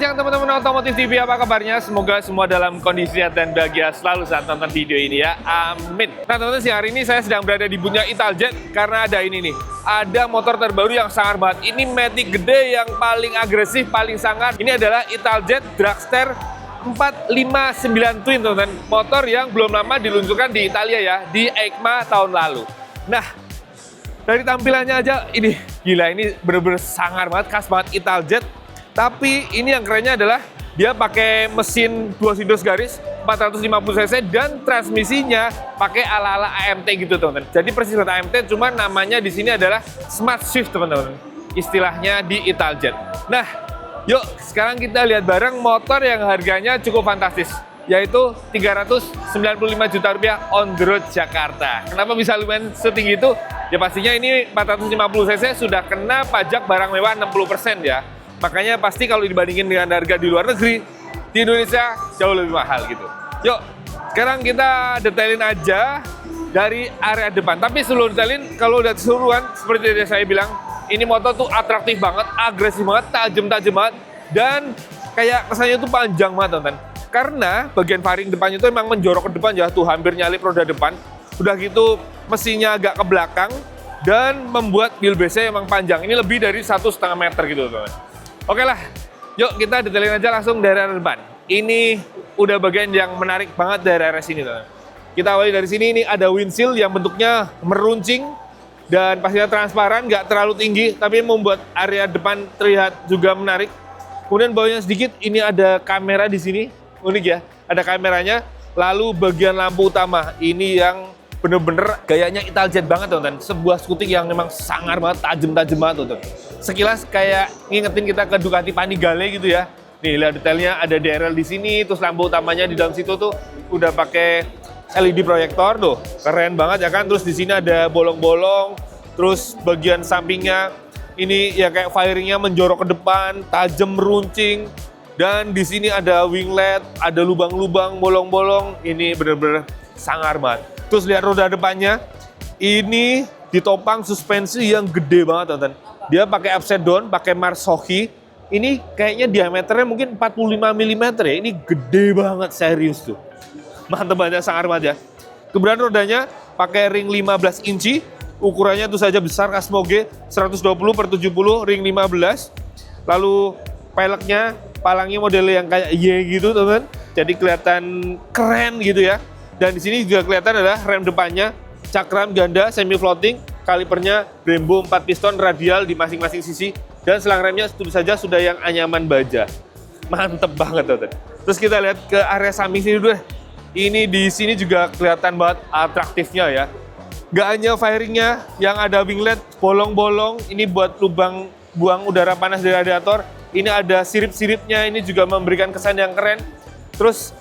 siang teman-teman Otomotif TV, apa kabarnya? Semoga semua dalam kondisi sehat dan bahagia selalu saat nonton video ini ya, amin. Nah teman-teman, hari ini saya sedang berada di boothnya Italjet karena ada ini nih, ada motor terbaru yang sangar banget. Ini Matic gede yang paling agresif, paling sangar. Ini adalah Italjet Dragster 459 Twin teman-teman, motor yang belum lama diluncurkan di Italia ya, di EICMA tahun lalu. Nah, dari tampilannya aja ini gila, ini bener-bener sangar banget, khas banget Italjet. Tapi ini yang kerennya adalah dia pakai mesin 2 sidos garis 450 cc dan transmisinya pakai ala-ala AMT gitu teman-teman. Jadi persis buat AMT, cuma namanya di sini adalah Smart Shift teman-teman. Istilahnya di Italjet. Nah, yuk sekarang kita lihat bareng motor yang harganya cukup fantastis, yaitu 395 juta rupiah on the road Jakarta. Kenapa bisa lumayan setinggi itu? Ya pastinya ini 450 cc sudah kena pajak barang mewah 60% ya. Makanya pasti kalau dibandingin dengan harga di luar negeri, di Indonesia jauh lebih mahal gitu. Yuk, sekarang kita detailin aja dari area depan. Tapi sebelum detailin, kalau udah keseluruhan, seperti yang saya bilang, ini motor tuh atraktif banget, agresif banget, tajam-tajam banget, dan kayak kesannya tuh panjang banget, teman-teman. Karena bagian fairing depannya tuh emang menjorok ke depan ya, tuh hampir nyalip roda depan. Udah gitu, mesinnya agak ke belakang, dan membuat wheelbase-nya emang panjang. Ini lebih dari 1,5 meter gitu, teman-teman. Oke lah, yuk kita detailin aja langsung dari area depan. Ini udah bagian yang menarik banget dari area sini, teman. Kita awali dari sini, ini ada windshield yang bentuknya meruncing dan pastinya transparan, nggak terlalu tinggi, tapi membuat area depan terlihat juga menarik. Kemudian bawahnya sedikit, ini ada kamera di sini, unik ya, ada kameranya. Lalu bagian lampu utama, ini yang bener-bener gayanya Italjet banget, teman-teman. Sebuah skutik yang memang sangar banget, tajam-tajam banget, teman-teman. Sekilas kayak ngingetin kita ke Ducati Panigale gitu ya. Nih, lihat detailnya, ada DRL di sini, terus lampu utamanya di dalam situ tuh udah pakai LED proyektor tuh. Keren banget ya kan? Terus di sini ada bolong-bolong, terus bagian sampingnya ini ya kayak fairingnya menjorok ke depan, tajam meruncing. Dan di sini ada winglet, ada lubang-lubang, bolong-bolong. Ini bener-bener sangar banget. Terus lihat roda depannya, ini ditopang suspensi yang gede banget, teman-teman. Dia pakai upside down, pakai Marzocchi. Ini kayaknya diameternya mungkin 45 mm ya. Ini gede banget, serius tuh. Mantep banget, sangar banget ya. Kemudian rodanya pakai ring 15 inci. Ukurannya tuh saja besar, Kasmoge 120/70 ring 15. Lalu peleknya, palangnya model yang kayak Y gitu, teman-teman. Jadi kelihatan keren gitu ya. Dan di sini juga kelihatan adalah rem depannya, cakram ganda semi floating, kalipernya Brembo 4 piston radial di masing-masing sisi, dan selang remnya tentu saja sudah yang anyaman baja. Mantep banget, teman-teman. Terus kita lihat ke area samping sini dulu deh. Ini di sini juga kelihatan banget atraktifnya ya. Gak hanya fairingnya yang ada winglet bolong-bolong, ini buat lubang buang udara panas dari radiator. Ini ada sirip-siripnya, ini juga memberikan kesan yang keren. Terus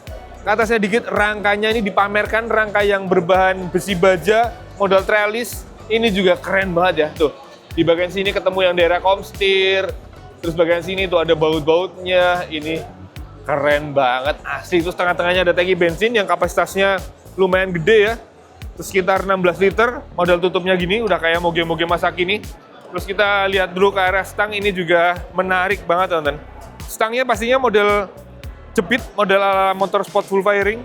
ke atasnya dikit, rangkanya ini dipamerkan, rangka yang berbahan besi baja, model trellis. Ini juga keren banget ya, tuh. Di bagian sini ketemu yang daerah komstir, terus bagian sini tuh ada baut-bautnya, ini keren banget, asli. Terus tengah-tengahnya ada tangki bensin yang kapasitasnya lumayan gede ya, terus sekitar 16 liter, model tutupnya gini, udah kayak moge-moge masa kini. Terus kita lihat dulu ke area stang, ini juga menarik banget, teman-teman. Stangnya pastinya model jepit, model ala motorsport full fairing,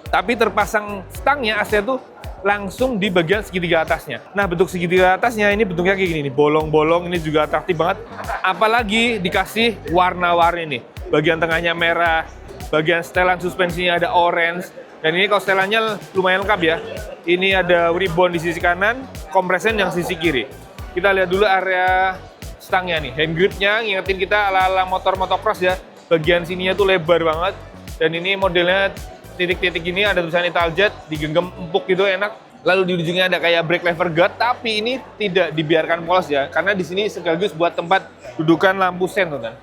tapi terpasang stangnya aslinya tuh langsung di bagian segitiga atasnya. Nah, bentuk segitiga atasnya ini bentuknya kayak gini nih, bolong-bolong, ini juga atraktif banget. Apalagi dikasih warna-warni nih. Bagian tengahnya merah, bagian setelan suspensinya ada orange, dan ini kalau setelannya lumayan lengkap ya. Ini ada ribbon di sisi kanan, kompresen yang sisi kiri. Kita lihat dulu area stangnya nih, hand gripnya ngingetin kita ala-ala motor motocross ya. Bagian sininya tuh lebar banget, dan ini modelnya titik-titik ini ada tulisan Italjet, digenggam empuk gitu, enak. Lalu di ujungnya ada kayak brake lever guard, tapi ini tidak dibiarkan polos ya, karena di sini sekaligus buat tempat dudukan lampu sen, teman.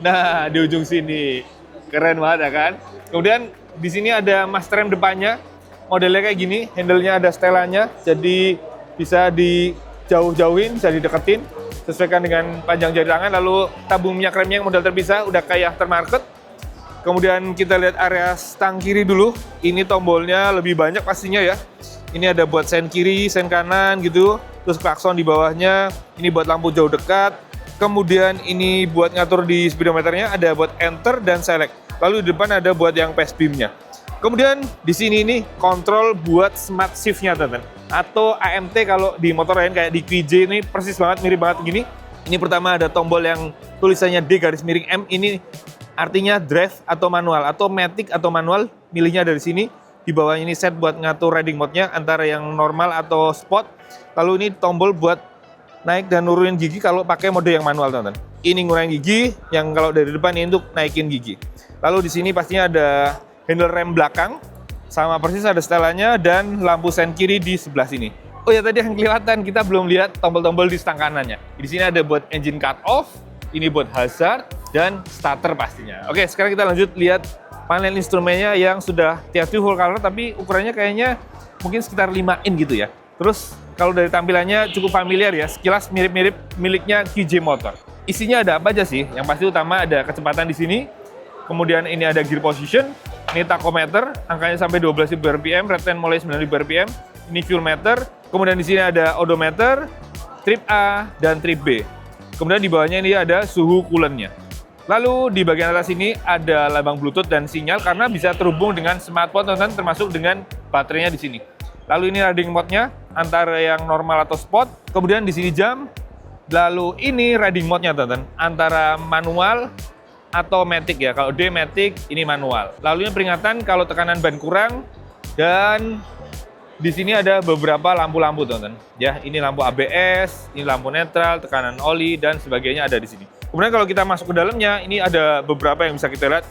Nah, di ujung sini keren banget ya kan. Kemudian di sini ada master rem depannya, modelnya kayak gini, handle-nya ada setelannya, jadi bisa dijauh-jauhin, bisa dideketin, sesuaikan dengan panjang jari tangan. Lalu tabung minyak remnya yang model terpisah, udah kayak aftermarket. Kemudian kita lihat area stang kiri dulu. Ini tombolnya lebih banyak pastinya ya. Ini ada buat sen kiri, sen kanan gitu. Terus klakson di bawahnya. Ini buat lampu jauh dekat. Kemudian ini buat ngatur di speedometernya, ada buat enter dan select. Lalu di depan ada buat yang pace beam-nya. Kemudian di sini ini kontrol buat smart shift-nya, teman-teman. Atau AMT kalau di motor lain kayak di QJ ini persis banget, mirip banget gini. Ini pertama ada tombol yang tulisannya D_M, ini artinya drive atau manual, atau matic atau manual, milihnya dari sini. Di bawahnya ini set buat ngatur riding mode-nya antara yang normal atau sport. Lalu ini tombol buat naik dan nurunin gigi kalau pakai mode yang manual, teman-teman. Ini ngurangin gigi, yang kalau dari depan ini untuk naikin gigi. Lalu di sini pastinya ada handle rem belakang, sama persis ada setelannya, dan lampu sen kiri di sebelah sini. Oh ya, tadi yang kelihatan kita belum lihat tombol-tombol di stang kanannya. Di sini ada buat engine cut off, ini buat hazard, dan starter pastinya. Oke, sekarang kita lanjut lihat panel instrumennya yang sudah TFT full color, tapi ukurannya kayaknya mungkin sekitar 5 in gitu ya. Terus kalau dari tampilannya cukup familiar ya, sekilas mirip-mirip miliknya QJ Motor. Isinya ada apa aja sih? Yang pasti utama ada kecepatan di sini, kemudian ini ada gear position, ini tachometer, angkanya sampai 12.000 rpm, return mulai 9.000 rpm, ini fuel meter, kemudian di sini ada odometer, trip A dan trip B. Kemudian di bawahnya ini ada suhu coolant-nya. Lalu di bagian atas ini ada lambang Bluetooth dan sinyal karena bisa terhubung dengan smartphone, teman-teman, termasuk dengan baterainya di sini. Lalu ini riding mode-nya antara yang normal atau sport. Kemudian di sini jam. Lalu ini riding mode-nya, teman-teman, antara manual atau matic ya. Kalau D matic, ini manual. Lalu ini peringatan kalau tekanan ban kurang, dan di sini ada beberapa lampu-lampu, teman-teman. Ya, ini lampu ABS, ini lampu netral, tekanan oli dan sebagainya ada di sini. Kemudian kalau kita masuk ke dalamnya, ini ada beberapa yang bisa kita lihat.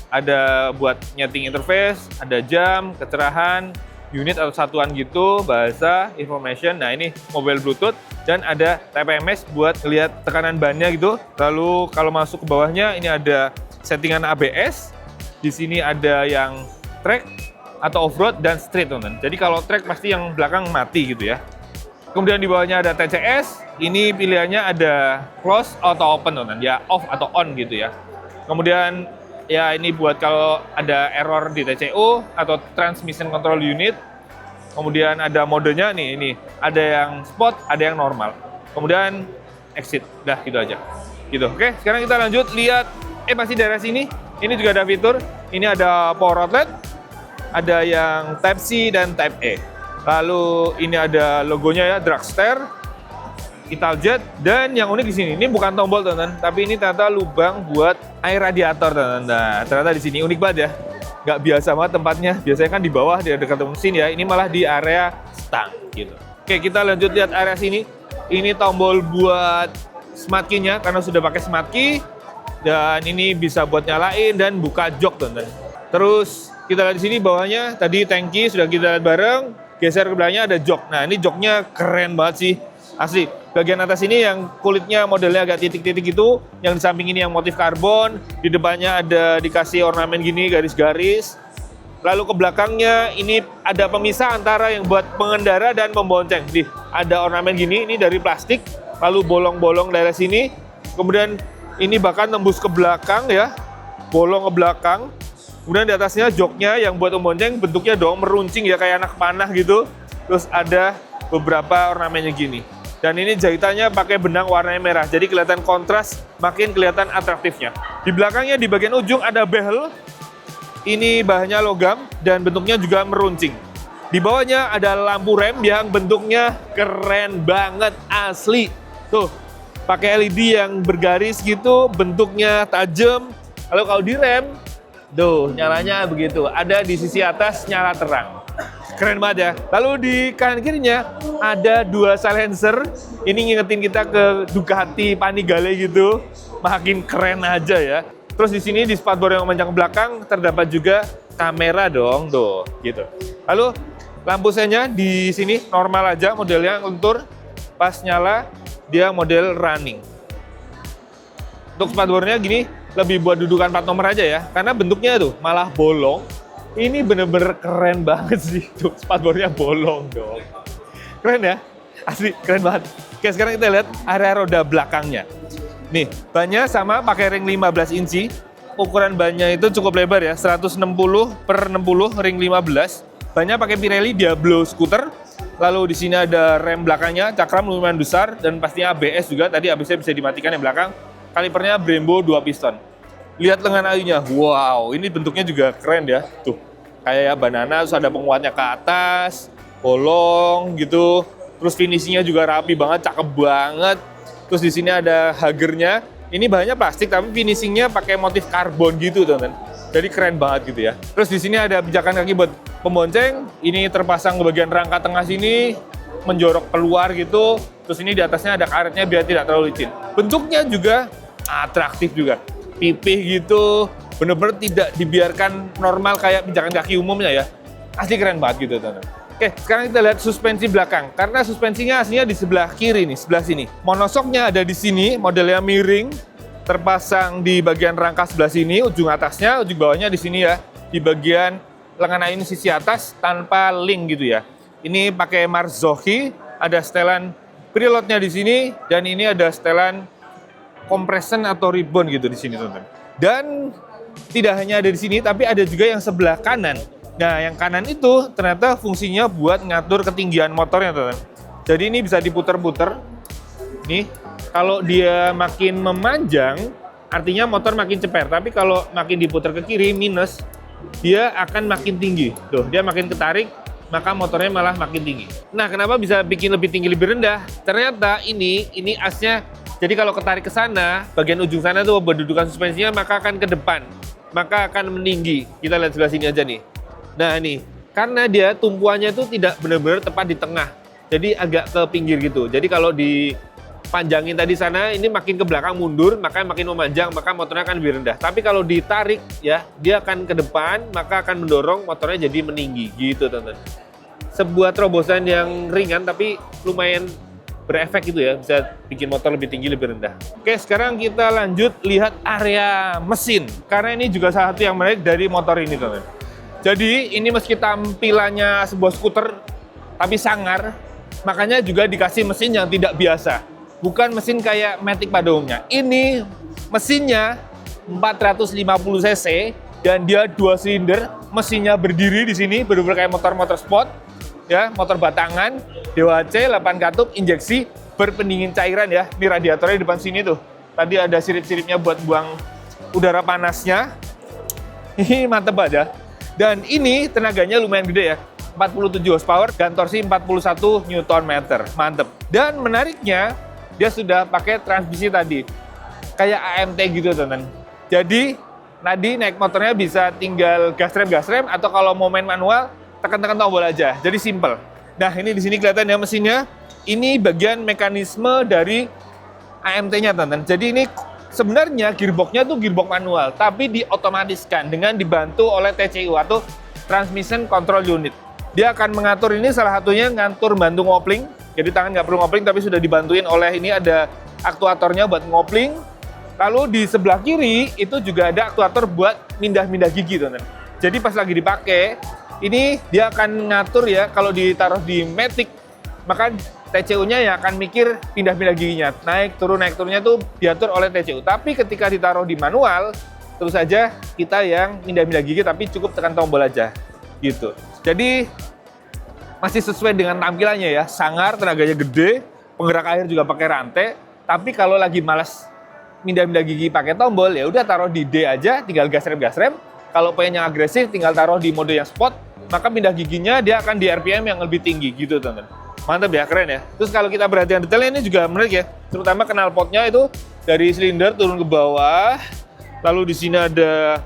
Ada buat nyeting interface, ada jam, kecerahan, unit atau satuan gitu, bahasa, information. Nah, ini mobile Bluetooth dan ada TPMS buat lihat tekanan bannya gitu. Lalu kalau masuk ke bawahnya, ini ada settingan ABS. Di sini ada yang track atau off-road dan street, teman-teman. Jadi kalau track pasti yang belakang mati gitu ya. Kemudian di bawahnya ada TCS, ini pilihannya ada close atau open, teman-teman, ya off atau on gitu ya. Kemudian ya ini buat kalau ada error di TCU atau transmission control unit. Kemudian ada modenya nih, ini ada yang sport, ada yang normal. Kemudian exit, dah gitu aja. Gitu. Oke, sekarang kita lanjut lihat masih daerah sini. Ini juga ada fitur, ini ada power outlet, ada yang Type C dan Type E. Lalu ini ada logonya ya, Dragster, Italjet, dan yang unik di sini, ini bukan tombol, teman-teman, tapi ini ternyata lubang buat air radiator, teman-teman. Nah, ternyata di sini unik banget ya, nggak biasa banget tempatnya. Biasanya kan di bawah, di dekat mesin ya, ini malah di area stang gitu. Oke, kita lanjut lihat area sini. Ini tombol buat smart key-nya karena sudah pakai smart key, dan ini bisa buat nyalain dan buka jok, teman-teman. Terus kita lihat di sini bawahnya, tadi tangki sudah kita lihat bareng. Geser ke belakangnya ada jok. Nah, ini joknya keren banget sih, asli. Bagian atas ini yang kulitnya modelnya agak titik-titik itu, yang di samping ini yang motif karbon, di depannya ada dikasih ornamen gini, garis-garis. Lalu ke belakangnya ini ada pemisah antara yang buat pengendara dan pembonceng. Nih, ada ornamen gini, ini dari plastik, lalu bolong-bolong dari sini. Kemudian ini bahkan tembus ke belakang ya, bolong ke belakang. Kemudian di atasnya joknya yang buat pembonceng bentuknya dong meruncing ya, kayak anak panah gitu. Terus ada beberapa ornamennya gini. Dan ini jahitannya pakai benang warnanya merah. Jadi kelihatan kontras, makin kelihatan atraktifnya. Di belakangnya di bagian ujung ada behel. Ini bahannya logam dan bentuknya juga meruncing. Di bawahnya ada lampu rem yang bentuknya keren banget, asli. Tuh, pakai LED yang bergaris gitu, bentuknya tajam. Lalu kalau di rem, tuh, nyalanya begitu. Ada di sisi atas nyala terang. Keren banget ya. Lalu di kanan kirinya ada dua silencer. Ini ngingetin kita ke Ducati Panigale gitu. Makin keren aja ya. Terus di sini di spakbor yang memanjang ke belakang terdapat juga kamera dong, tuh, gitu. Lalu lampu sennya di sini normal aja modelnya, lentur. Pas nyala dia model running. Untuk spakbornya gini, lebih buat dudukan plat nomor aja ya, karena bentuknya tuh malah bolong. Ini bener-bener keren banget sih, tuh spakbornya bolong dong. Keren ya, asli keren banget. Oke, sekarang kita lihat area roda belakangnya. Nih, bannya sama pakai ring 15 inci. Ukuran bannya itu cukup lebar ya, 160 per 60 ring 15. Bannya pakai Pirelli Diablo Scooter. Lalu di sini ada rem belakangnya, cakram lumayan besar, dan pastinya ABS juga. Tadi ABS-nya bisa dimatikan yang belakang. Kalipernya Brembo 2 piston. Lihat lengan ayunya, wow, ini bentuknya juga keren ya. Tuh, kayak banana, terus ada penguatnya ke atas, bolong gitu. Terus finishingnya juga rapi banget, cakep banget. Terus di sini ada hagernya. Ini bahannya plastik, tapi finishingnya pakai motif karbon gitu, teman-teman. Jadi keren banget gitu ya. Terus di sini ada pijakan kaki buat pembonceng. Ini terpasang ke bagian rangka tengah sini, menjorok keluar gitu. Terus ini di atasnya ada karetnya biar tidak terlalu licin. Bentuknya juga atraktif juga. Pipih gitu, bener-bener tidak dibiarkan normal kayak pijakan kaki umumnya ya. Asli keren banget gitu, teman-teman. Oke, sekarang kita lihat suspensi belakang. Karena suspensinya aslinya di sebelah kiri nih, sebelah sini. Monosoknya ada di sini, modelnya miring. Terpasang di bagian rangka sebelah sini, ujung atasnya, ujung bawahnya di sini ya. Di bagian lengan ayun sisi atas tanpa link gitu ya. Ini pakai Marzocchi, ada setelan preloadnya di sini, dan ini ada setelan compression atau ribbon gitu di sini, teman-teman. Dan tidak hanya ada di sini, tapi ada juga yang sebelah kanan. Nah, yang kanan itu ternyata fungsinya buat ngatur ketinggian motornya, teman-teman. Jadi ini bisa diputer-puter. Nih, kalau dia makin memanjang, artinya motor makin ceper. Tapi kalau makin diputar ke kiri, minus, dia akan makin tinggi. Tuh, dia makin ketarik, maka motornya malah makin tinggi. Nah, kenapa bisa bikin lebih tinggi, lebih rendah? Ternyata ini asnya, jadi kalau ketarik ke sana, bagian ujung sana tuh berdudukan suspensinya, maka akan ke depan. Maka akan meninggi. Kita lihat sebelah sini aja nih. Nah, nih, karena dia tumpuannya itu tidak benar-benar tepat di tengah. Jadi agak ke pinggir gitu. Jadi kalau dipanjangin tadi sana, ini makin ke belakang mundur, maka makin memanjang, maka motornya akan lebih rendah. Tapi kalau ditarik ya, dia akan ke depan, maka akan mendorong motornya jadi meninggi gitu, teman-teman. Sebuah terobosan yang ringan tapi lumayan berefek gitu ya, bisa bikin motor lebih tinggi, lebih rendah. Oke, sekarang kita lanjut lihat area mesin. Karena ini juga salah satu yang menarik dari motor ini, teman-teman. Jadi ini meski tampilannya sebuah skuter tapi sangar, makanya juga dikasih mesin yang tidak biasa. Bukan mesin kayak Matic pada umumnya. Ini mesinnya 450 cc dan dia 2 silinder. Mesinnya berdiri di sini, benar-benar kayak motor-motor sport, ya, motor batangan, DWC, 8 katup, injeksi, berpendingin cairan ya. Ini radiatornya di depan sini tuh. Tadi ada sirip-siripnya buat buang udara panasnya. Ini mantep aja. Dan ini tenaganya lumayan gede ya. 47 horsepower dan torsi 41 Nm. Mantep. Dan menariknya, dia sudah pakai transmisi tadi. Kayak AMT gitu, teman-teman. Jadi, tadi naik motornya bisa tinggal gas rem, atau kalau mau main manual, tekan-tekan tombol aja. Jadi simple. Nah, ini di sini kelihatan ya mesinnya. Ini bagian mekanisme dari AMT-nya, teman-teman. Jadi ini sebenarnya gearbox-nya tuh gearbox manual, tapi diotomatiskan dengan dibantu oleh TCU atau Transmission Control Unit. Dia akan mengatur ini, salah satunya ngatur bantu ngopling. Jadi tangan nggak perlu ngopling, tapi sudah dibantuin oleh ini ada aktuatornya buat ngopling. Lalu di sebelah kiri itu juga ada aktuator buat mindah-mindah gigi, teman-teman. Jadi pas lagi dipakai, ini dia akan ngatur ya, kalau ditaruh di Matic, maka TCU-nya ya akan mikir pindah-pindah giginya. Naik turunnya tuh diatur oleh TCU. Tapi ketika ditaruh di manual, terus saja kita yang pindah-pindah gigi, tapi cukup tekan tombol aja. Gitu. Jadi masih sesuai dengan tampilannya ya, sangar, tenaganya gede, penggerak air juga pakai rantai. Tapi kalau lagi malas pindah-pindah gigi pakai tombol, ya udah taruh di D aja, tinggal gas rem. Kalau pengen yang agresif, tinggal taruh di mode yang sport, maka pindah giginya dia akan di RPM yang lebih tinggi gitu, teman-teman. Mantap ya, keren ya. Terus kalau kita perhatikan detailnya ini juga menarik ya, terutama knalpotnya itu dari silinder turun ke bawah, lalu di sini ada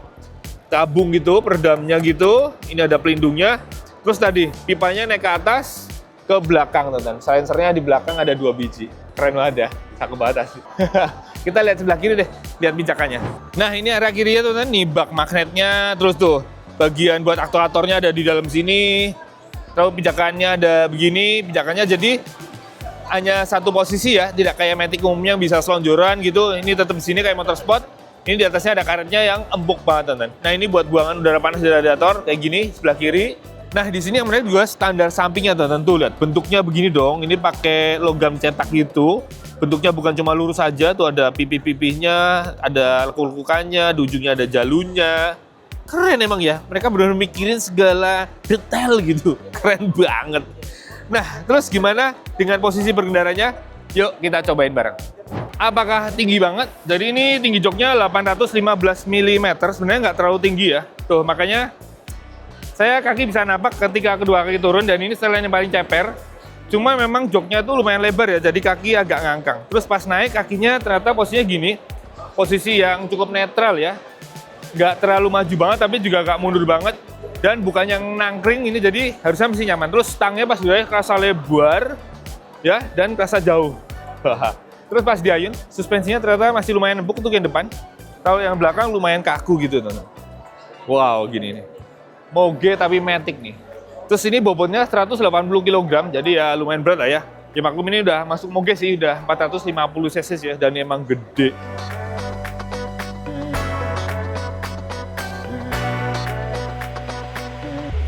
tabung gitu, peredamnya gitu, ini ada pelindungnya. Terus tadi pipanya naik ke atas, ke belakang, teman-teman. Silencernya di belakang ada 2 biji. Keren banget ya, cakep banget asli. Kita lihat sebelah kiri deh, lihat pijakannya. Nah, ini area kirinya tuh, teman-teman, nih bak magnetnya, terus tuh bagian buat aktuatornya ada di dalam sini. Lalu pijakannya ada begini, pijakannya jadi hanya satu posisi ya, tidak kayak Matic umumnya yang bisa selonjoran gitu. Ini tetap di sini kayak motor sport. Ini di atasnya ada karetnya yang empuk banget, teman-teman. Nah, ini buat buangan udara panas dari radiator kayak gini sebelah kiri. Nah, di sini yang menarik juga standar sampingnya, teman-teman. Tuh lihat, bentuknya begini dong. Ini pakai logam cetak gitu. Bentuknya bukan cuma lurus saja, tuh ada pipih-pipihnya, ada lekuk-lekukannya, di ujungnya ada jalurnya. Keren emang ya, mereka benar-benar mikirin segala detail gitu. Keren banget. Nah, terus gimana dengan posisi berkendaranya? Yuk kita cobain bareng. Apakah tinggi banget? Jadi ini tinggi joknya 815 mm, sebenarnya nggak terlalu tinggi ya. Tuh, makanya saya kaki bisa napak ketika kedua kaki turun, dan ini setelan yang paling ceper. Cuma memang joknya tuh lumayan lebar ya, jadi kaki agak ngangkang. Terus pas naik kakinya ternyata posisinya gini, posisi yang cukup netral ya. Nggak terlalu maju banget, tapi juga nggak mundur banget. Dan bukan yang nangkring ini, jadi harusnya mesti nyaman. Terus stangnya pas gue kerasa lebar, ya, dan kerasa jauh. Terus pas diayun, suspensinya ternyata masih lumayan empuk untuk yang depan. Kalau yang belakang lumayan kaku gitu, teman-teman. Wow, gini nih. Moge tapi matic nih. Terus ini bobotnya 180 kg, jadi ya lumayan berat lah ya. Ya maklum ini udah masuk moge sih, udah 450 cc ya, dan emang gede.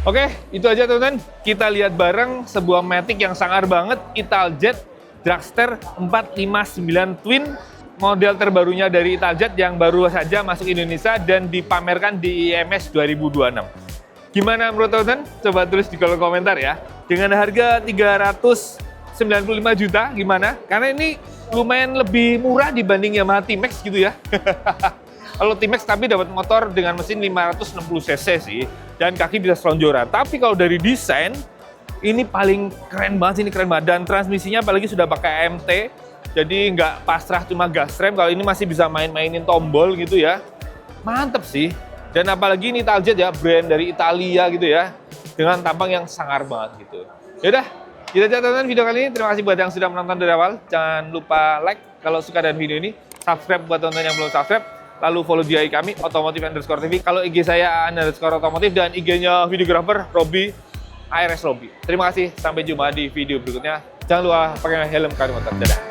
Oke, itu aja teman-teman. Kita lihat bareng sebuah matic yang sangar banget, Italjet Dragster 459 Twin, model terbarunya dari Italjet yang baru saja masuk Indonesia dan dipamerkan di IMS 2026. Gimana menurut teman-teman? Coba tulis di kolom komentar ya. Dengan harga 395 juta, gimana? Karena ini lumayan lebih murah dibanding Yamaha T-Max gitu ya. Kalau T-Max tapi dapat motor dengan mesin 560 cc sih, dan kaki bisa selonjoran. Tapi kalau dari desain, ini paling keren banget sih, ini keren banget. Dan transmisinya apalagi sudah pakai AMT, jadi nggak pasrah cuma gas rem. Kalau ini masih bisa main-mainin tombol gitu ya. Mantep sih. Dan apalagi ini Italjet ya, brand dari Italia gitu ya, dengan tampang yang sangar banget gitu. Yaudah, kita aja teman-teman video kali ini. Terima kasih buat yang sudah menonton dari awal. Jangan lupa like kalau suka dengan video ini, subscribe buat teman-teman yang belum subscribe, lalu follow di IG kami, Otomotif_TV. Kalau IG saya _otomotif, dan IG-nya videographer Robby, ARS Robby. Terima kasih, sampai jumpa di video berikutnya. Jangan lupa pakai helm kalian motor. Dadah.